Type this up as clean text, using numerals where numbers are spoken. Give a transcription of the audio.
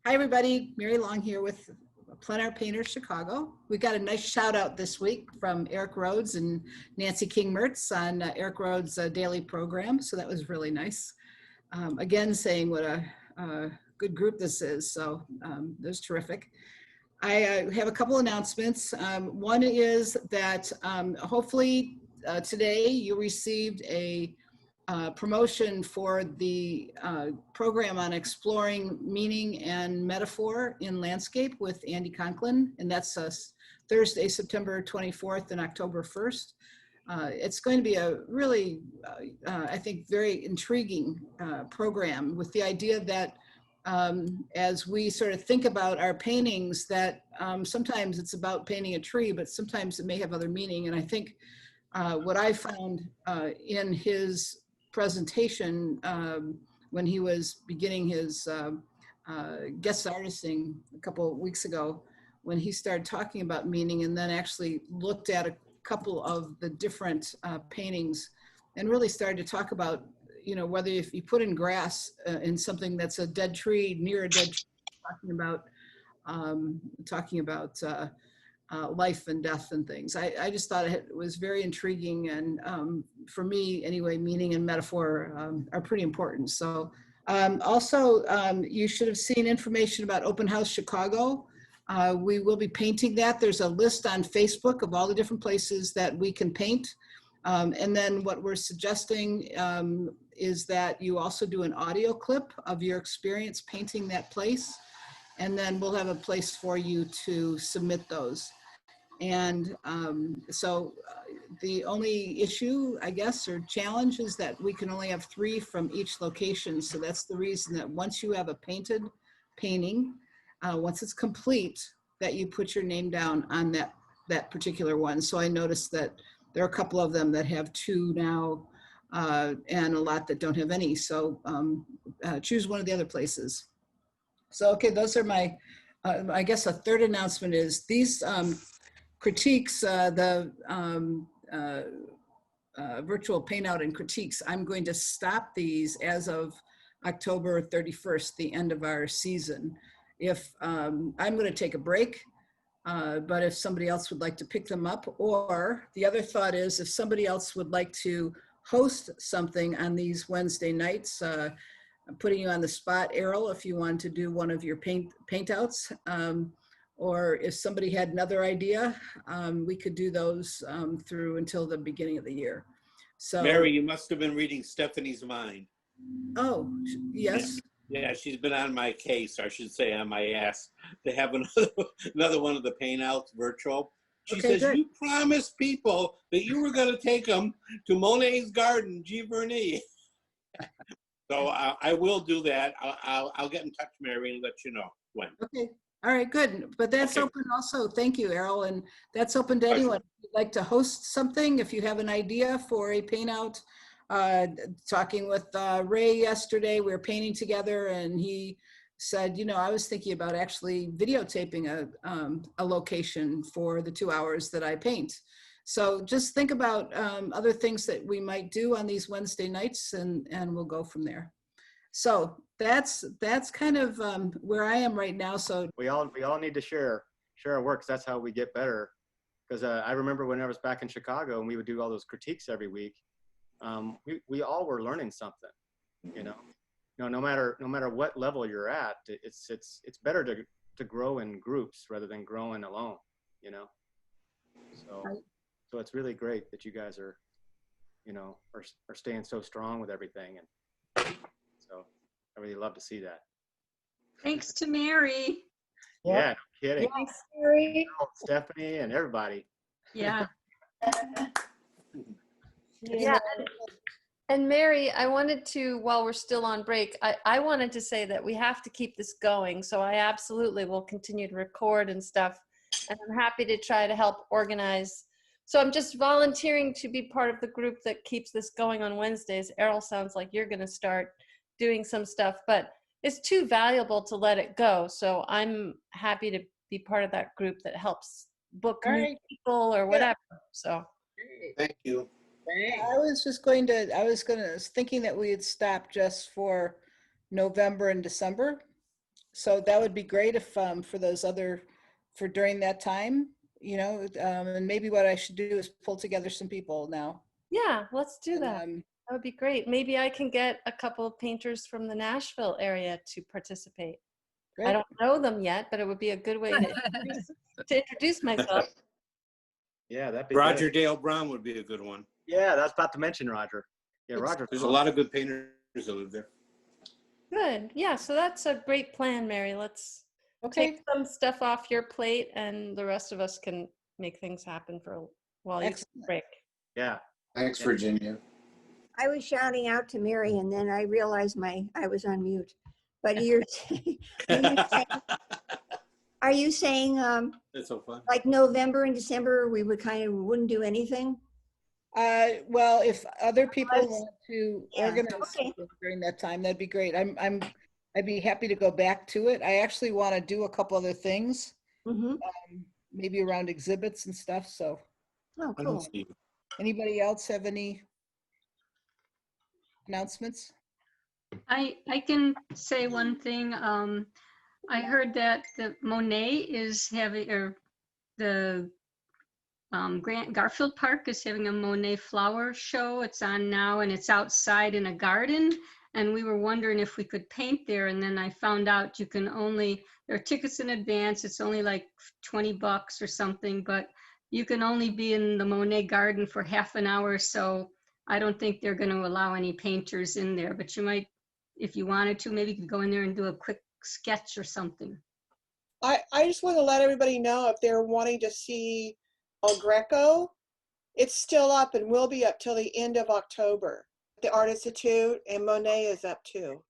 Hi, everybody. Mary Long here with Plein Air Painters Chicago. We got a nice shout out this week from Eric Rhodes and Nancy King-Mertz on Eric Rhodes' daily program. So that was really nice. Again, saying what a good group this is. So that was terrific. I have a couple announcements. One is that hopefully today you received a promotion for the program on exploring meaning and metaphor in landscape with Andy Conklin, and that's Thursday, September 24th and October 1st. It's going to be a really, I think, very intriguing program with the idea that as we sort of think about our paintings, that sometimes it's about painting a tree, but sometimes it may have other meaning. And I think what I found in his presentation when he was beginning his guest artisting a couple of weeks ago, when he started talking about meaning and then actually looked at a couple of the different paintings and really started to talk about, you know, whether if you put in grass in something that's a dead tree, near a dead tree, talking about life and death and things. I just thought it was very intriguing, and for me anyway, meaning and metaphor are pretty important. So also you should have seen information about Open House Chicago. We will be painting that. There's a list on Facebook of all the different places that we can paint. And then what we're suggesting is that you also do an audio clip of your experience painting that place. And then we'll have a place for you to submit those. And so the only issue, I guess, or challenge is that we can only have 3 from each location. So that's the reason that once you have a painted painting, once it's complete, that you put your name down on that particular one. So I noticed that there are a couple of them that have 2 now and a lot that don't have any. So choose one of the other places. So, okay, those are my, I guess a third announcement is these critiques, the virtual paint out and critiques, I'm going to stop these as of October 31st, the end of our season. If I'm going to take a break, but if somebody else would like to pick them up, or the other thought is if somebody else would like to host something on these Wednesday nights, I'm putting you on the spot, Errol, if you want to do one of your paint outs, or if somebody had another idea, we could do those through until the beginning of the year. So, Mary, you must have been reading Stephanie's mind. Oh, yes. Yeah, she's been on my case, or I should say on my ass, to have another one of the paint outs virtual. She says, good. You promised people that you were going to take them to Monet's Garden, Giverny. So I will do that. I'll get in touch, Mary, and let you know when. Okay. All right, good. But that's okay. Open also. Thank you, Errol. And that's open to anyone. If you'd like to host something, if you have an idea for a paint out, talking with Ray yesterday, we were painting together and he said, you know, I was thinking about actually videotaping a location for the 2 hours that I paint. So just think about other things that we might do on these Wednesday nights, and we'll go from there. So that's kind of where I am right now. So we all need to share our work, 'cause that's how we get better. Because I remember when I was back in Chicago and we would do all those critiques every week. We all were learning something, you know. No matter what level you're at, it's better to grow in groups rather than growing alone, you know. So it's really great that you guys are, you know, are staying so strong with everything, and so I really love to see that. Thanks to Mary. Yeah, no kidding. Thanks, Mary. Stephanie and everybody. Yeah. Yeah. And Mary, I wanted to, while we're still on break, I wanted to say that we have to keep this going. So I absolutely will continue to record and stuff. And I'm happy to try to help organize. So I'm just volunteering to be part of the group that keeps this going on Wednesdays. Errol, sounds like you're going to start doing some stuff, but it's too valuable to let it go. So I'm happy to be part of that group that helps book new people or whatever. So thank you. I was thinking that we had stopped just for November and December. So that would be great if, for those other, for during that time, you know, and maybe what I should do is pull together some people now. Yeah, let's do And, that. That would be great. Maybe I can get a couple of painters from the Nashville area to participate. I great. don't know them yet, but it would be a good way to introduce myself. Yeah, that'd be Roger good. Dale Brown would be a good one. Yeah, that's about to mention Roger. Yeah, Good Roger. There's a lot of good painters that live there. Good. Yeah, so that's a great plan, Mary. Let's Okay, take some stuff off your plate and the rest of us can make things happen for while you excellent. break. Yeah. Thanks, Yeah. Virginia. I was shouting out to Mary and then I realized I was on mute. But you're saying, are you saying That's so fun. like November and December, we wouldn't do anything? Well, if other people Let's- want to yeah, organize okay. something during that time, that'd be great. I'd be happy to go back to it. I actually want to do a couple other things, Mm-hmm. maybe around exhibits and stuff. So Oh, I don't cool. see. anybody else have any announcements? I can say one thing. I heard that the Monet is having, or the Grant Garfield Park is having a Monet flower show. It's on now and it's outside in a garden. And we were wondering if we could paint there. And then I found out you can only, there are tickets in advance. It's only like $20 or something, but you can only be in the Monet garden for half an hour. So I don't think they're going to allow any painters in there, but you might, if you wanted to, maybe you could go in there and do a quick sketch or something. I just want to let everybody know if they're wanting to see El Greco, it's still up and will be up till the end of October. The Art Institute and Monet is up too.